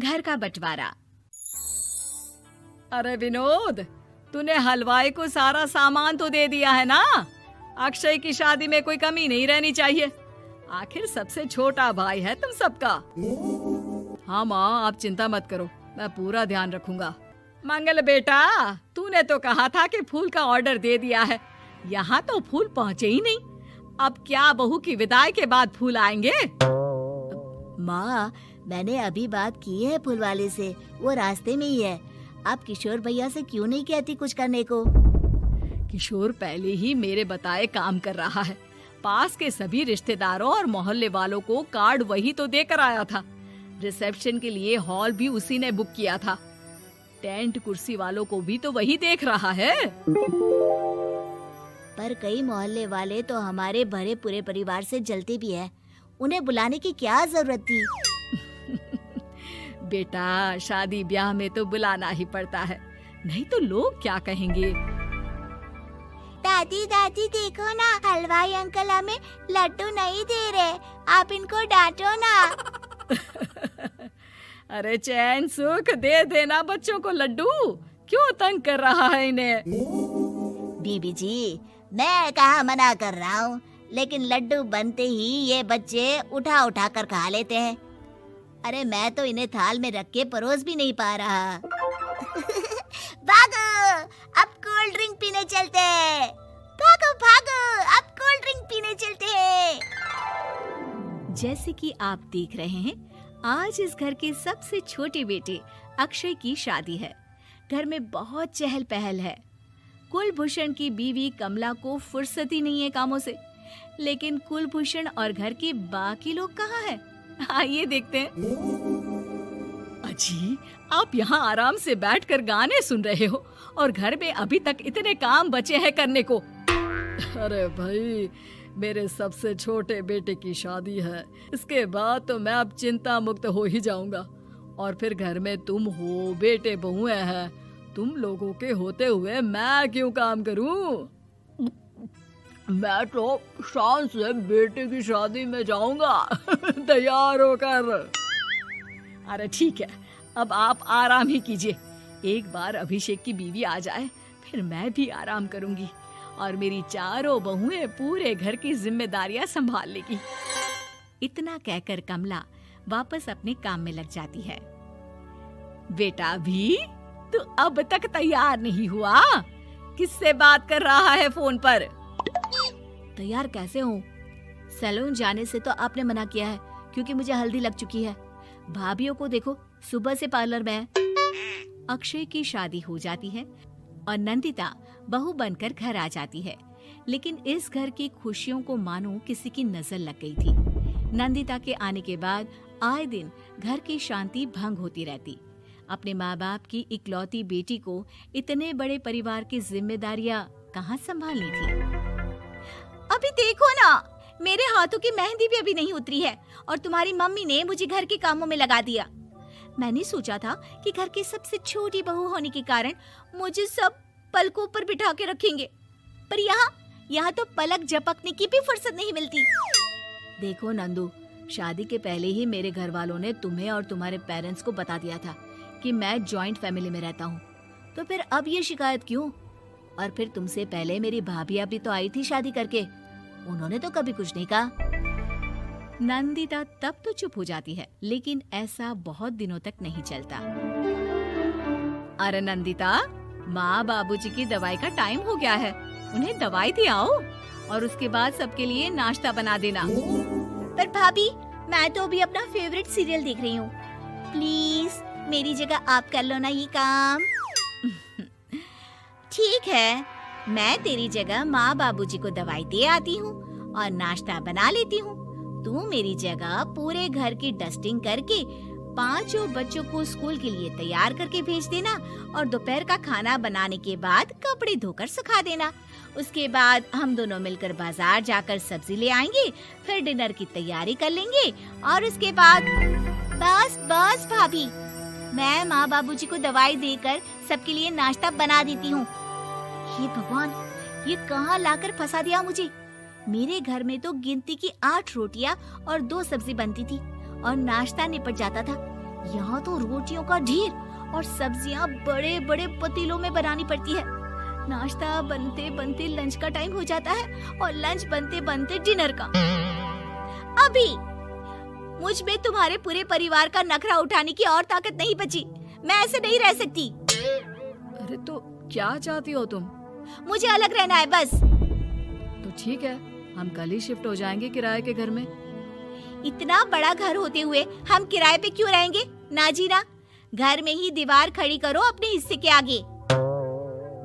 घर का बंटवारा। अरे विनोद, तूने हलवाई को सारा सामान तो दे दिया है ना? अक्षय की शादी में कोई कमी नहीं रहनी चाहिए। आखिर सबसे छोटा भाई है तुम सबका। हाँ माँ, आप चिंता मत करो, मैं पूरा ध्यान रखूंगा। मंगल बेटा, तूने तो कहा था कि फूल का ऑर्डर दे दिया है, यहाँ तो फूल पहुँचे ही नहीं। अब क्या बहू की विदाई के बाद फूल आएंगे? माँ, मैंने अभी बात की है फूल वाले से, वो रास्ते में ही है। आप किशोर भैया से क्यों नहीं कहती कुछ करने को? किशोर पहले ही मेरे बताए काम कर रहा है। पास के सभी रिश्तेदारों और मोहल्ले वालों को कार्ड वही तो देकर आया था। रिसेप्शन के लिए हॉल भी उसी ने बुक किया था। टेंट कुर्सी वालों को भी तो वही देख रहा है। पर कई मोहल्ले वाले तो हमारे भरे पूरे परिवार से जलते भी हैं। उन्हें बुलाने की क्या जरूरत थी? बेटा, शादी ब्याह में तो बुलाना ही पड़ता है, नहीं तो लोग क्या कहेंगे। दादी दादी देखो ना, हलवाई अंकल हमें लड्डू नहीं दे रहे, आप इनको डांटो ना। अरे चैन सुख दे देना बच्चों को लड्डू, क्यों तंग कर रहा है इन्हें? बीबी जी, मैं कहाँ मना कर रहा हूँ, लेकिन लड्डू बनते ही ये बच्चे उठा उठा कर खा लेते हैं। अरे मैं तो इन्हें थाल में रख के परोस भी नहीं पा रहा। भागो, अब कोल्ड ड्रिंक पीने चलते हैं। भागो भागो, अब कोल्ड ड्रिंक पीने चलते हैं। जैसे कि आप देख रहे हैं, आज इस घर के सबसे छोटे बेटे अक्षय की शादी है। घर में बहुत चहल पहल है। कुलभूषण की बीवी कमला को फुर्सत ही नहीं है कामों से, लेकिन कुलभूषण और घर के बाकी लोग कहाँ हैं? आइए देखते हैं। अजी, आप यहाँ आराम से बैठकर गाने सुन रहे हो और घर में अभी तक इतने काम बचे हैं करने को। अरे भाई, मेरे सबसे छोटे बेटे की शादी है, इसके बाद तो मैं अब चिंता मुक्त हो ही जाऊंगा। और फिर घर में तुम हो, बेटे बहुएं हैं, तुम लोगों के होते हुए मैं क्यों काम करूं? मैं तो शान से बेटे की शादी में जाऊंगा तैयार होकर। अरे ठीक है, अब आप आराम ही कीजिए। एक बार अभिषेक की बीवी आ जाए, फिर मैं भी आराम करूंगी और मेरी चारों बहुएं पूरे घर की जिम्मेदारियां संभाल लेगी। इतना कहकर कमला वापस अपने काम में लग जाती है। बेटा भी, तू अब तक तैयार नहीं हुआ? किससे बात कर रहा है फोन पर? तैयार कैसे हूँ? सैलून जाने से तो आपने मना किया है, क्योंकि मुझे हल्दी लग चुकी है। भाभीयों को देखो, सुबह से पार्लर में है। अक्षय की शादी हो जाती है और नंदिता बहू बनकर घर आ जाती है, लेकिन इस घर की खुशियों को मानो किसी की नजर लग गई थी। नंदिता के आने के बाद आए दिन घर की शांति भंग होती रहती। अपने माँ बाप की इकलौती बेटी को इतने बड़े परिवार की जिम्मेदारियां कहाँ संभालनी थी? अभी देखो ना, मेरे हाथों की मेहंदी भी अभी नहीं उतरी है और तुम्हारी मम्मी ने मुझे घर के कामों में लगा दिया। मैंने सोचा था कि घर की सबसे छोटी बहू होने के कारण मुझे सब पलकों पर बिठा के रखेंगे, पर यहाँ तो पलक झपकने की भी फुर्सत नहीं मिलती। देखो नंदू, शादी के पहले ही मेरे घर वालों ने तुम्हें और तुम्हारे पेरेंट्स को बता दिया था कि मैं जॉइंट फैमिली में रहता हूँ, तो फिर अब ये शिकायत क्यों? और फिर तुमसे पहले मेरी भाभी भी तो आई थी शादी करके, उन्होंने तो कभी कुछ नहीं कहा। नंदिता तब तो चुप हो जाती है, लेकिन ऐसा बहुत दिनों तक नहीं चलता। अरे नंदिता, माँ बाबूजी की दवाई का टाइम हो गया है, उन्हें दवाई दे आओ और उसके बाद सबके लिए नाश्ता बना देना। पर भाभी, मैं तो अभी अपना फेवरेट सीरियल देख रही हूँ, प्लीज मेरी जगह आप कर लो ना ये काम। ठीक है, मैं तेरी जगह माँ बाबूजी को दवाई दे आती हूँ और नाश्ता बना लेती हूँ। तू मेरी जगह पूरे घर की डस्टिंग करके 5 बच्चों को स्कूल के लिए तैयार करके भेज देना और दोपहर का खाना बनाने के बाद कपड़े धोकर सुखा देना। उसके बाद हम दोनों मिलकर बाजार जाकर सब्जी ले आएंगे, फिर डिनर की तैयारी कर लेंगे और उसके बाद बस भाभी, मैं माँ बाबूजी को दवाई देकर सबके लिए नाश्ता बना देती हूँ। हे भगवान, ये कहाँ लाकर फंसा दिया मुझे। मेरे घर में तो गिनती की 8 रोटियाँ और 2 सब्जी बनती थी और नाश्ता निपट जाता था, यहाँ तो रोटियों का ढेर और सब्जियाँ बड़े बड़े पतीलों में बनानी पड़ती है। नाश्ता बनते बनते लंच का टाइम हो जाता है और लंच बनते बनते डिनर का। अभी मुझ में तुम्हारे पूरे परिवार का नखरा उठाने की और ताकत नहीं बची। मैं ऐसे नहीं रह सकती। अरे तो क्या चाहती हो तुम? मुझे अलग रहना है बस। तो ठीक है, हम कल ही शिफ्ट हो जाएंगे किराए के घर में। इतना बड़ा घर होते हुए हम किराए पे क्यों रहेंगे? ना जी ना, घर में ही दीवार खड़ी करो अपने हिस्से के आगे।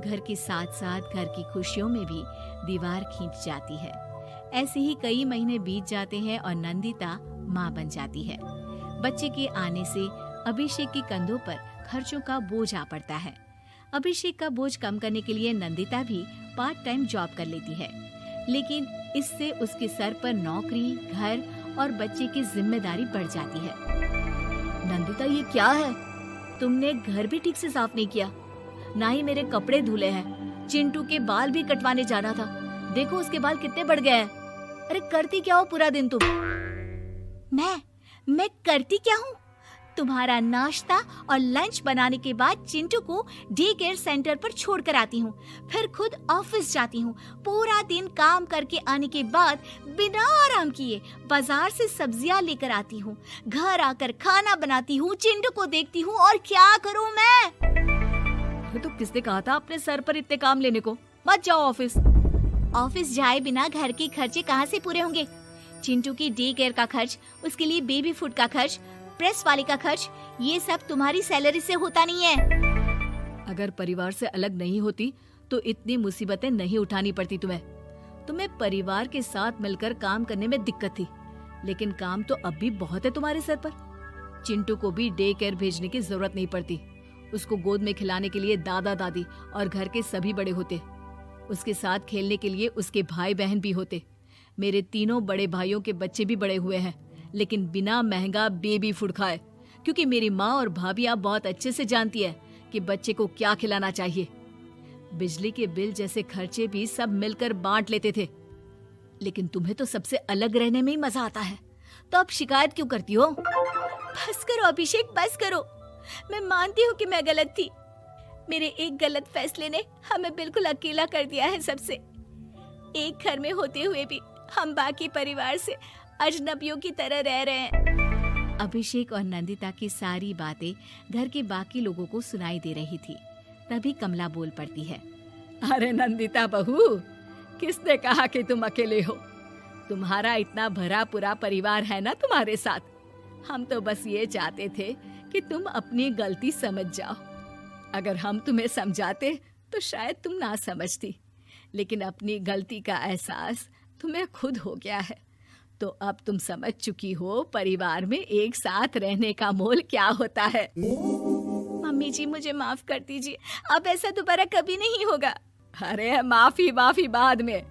घर के साथ साथ घर की खुशियों में भी दीवार खींच जाती है। ऐसे ही कई महीने बीत जाते हैं और नंदिता माँ बन जाती है। बच्चे के आने से अभिषेक के कंधों पर खर्चों का बोझ आ पड़ता है। अभिषेक का बोझ कम करने के लिए नंदिता भी पार्ट टाइम जॉब कर लेती है, लेकिन इससे उसके सर पर नौकरी, घर और बच्चे की जिम्मेदारी बढ़ जाती है। नंदिता, ये क्या है? तुमने घर भी ठीक से साफ नहीं किया, ना ही मेरे कपड़े धुले हैं। चिंटू के बाल भी कटवाने जाना था, देखो उसके बाल कितने बढ़ गए हैं। अरे करती क्या हो पूरा दिन तुम? मैं करती क्या हूँ? तुम्हारा नाश्ता और लंच बनाने के बाद चिंटू को डे केयर सेंटर पर छोड़ कर आती हूँ, फिर खुद ऑफिस जाती हूँ। पूरा दिन काम करके आने के बाद बिना आराम किए बाजार से सब्जियाँ लेकर आती हूँ, घर आकर खाना बनाती हूँ, चिंटू को देखती हूँ और क्या करूँ मैं? तो किसने कहा था अपने सर पर इतने काम लेने को? मत जाओ ऑफिस। ऑफिस जाए बिना घर के खर्चे कहाँ से पूरे होंगे? चिंटू की डे केयर का खर्च, उसके लिए बेबी फूड का खर्च, प्रेस वाले का खर्च, ये सब तुम्हारी सैलरी से होता नहीं है। अगर परिवार से अलग नहीं होती तो इतनी मुसीबतें नहीं उठानी पड़ती तुम्हें परिवार के साथ मिलकर काम करने में दिक्कत थी, लेकिन काम तो अब भी बहुत है तुम्हारे सर पर। चिंटू को भी डे केयर भेजने की जरूरत नहीं पड़ती। उसको गोद में खिलाने के लिए दादा दादी और घर के सभी बड़े होते। उसके साथ खेलने के लिए उसके भाई बहन भी होते। मेरे तीनों बड़े भाइयों के बच्चे भी बड़े हुए हैं, लेकिन बिना महंगा बेबी फूड खाए, क्योंकि मेरी माँ और भाभियाँ बहुत अच्छे से जानती है कि बच्चे को क्या खिलाना चाहिए। बिजली के बिल जैसे खर्चे भी सब मिलकर बांट लेते थे, लेकिन तुम्हें तो सबसे अलग रहने में ही मजा आता है, तो अब शिकायत क्यों करती हो? बस करो अभिषेक, बस करो। मैं मानती हूँ कि मैं गलत थी। मेरे एक गलत फैसले ने हमें बिल्कुल अकेला कर दिया है सबसे। एक घर में होते हुए भी हम बाकी परिवार से अजनबियों की तरह रह रहे हैं। अभिषेक और नंदिता की सारी बातें घर के बाकी लोगों को सुनाई दे रही थी। तभी कमला बोल पड़ती है। अरे नंदिता बहू, किसने कहा कि तुम अकेले हो? तुम्हारा इतना भरा पूरा परिवार है ना तुम्हारे साथ। हम तो बस ये चाहते थे कि तुम अपनी गलती समझ जाओ। अगर हम तुम्हें समझाते तो शायद तुम ना समझती, लेकिन अपनी गलती का एहसास तुम्हें खुद हो गया है, तो अब तुम समझ चुकी हो परिवार में एक साथ रहने का मोल क्या होता है। मम्मी जी, मुझे माफ कर दीजिए, अब ऐसा दोबारा कभी नहीं होगा। अरे माफी बाद में,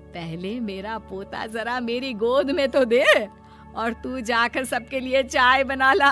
पहले मेरा पोता जरा मेरी गोद में तो दे, और तू जाकर सबके लिए चाय बना ला।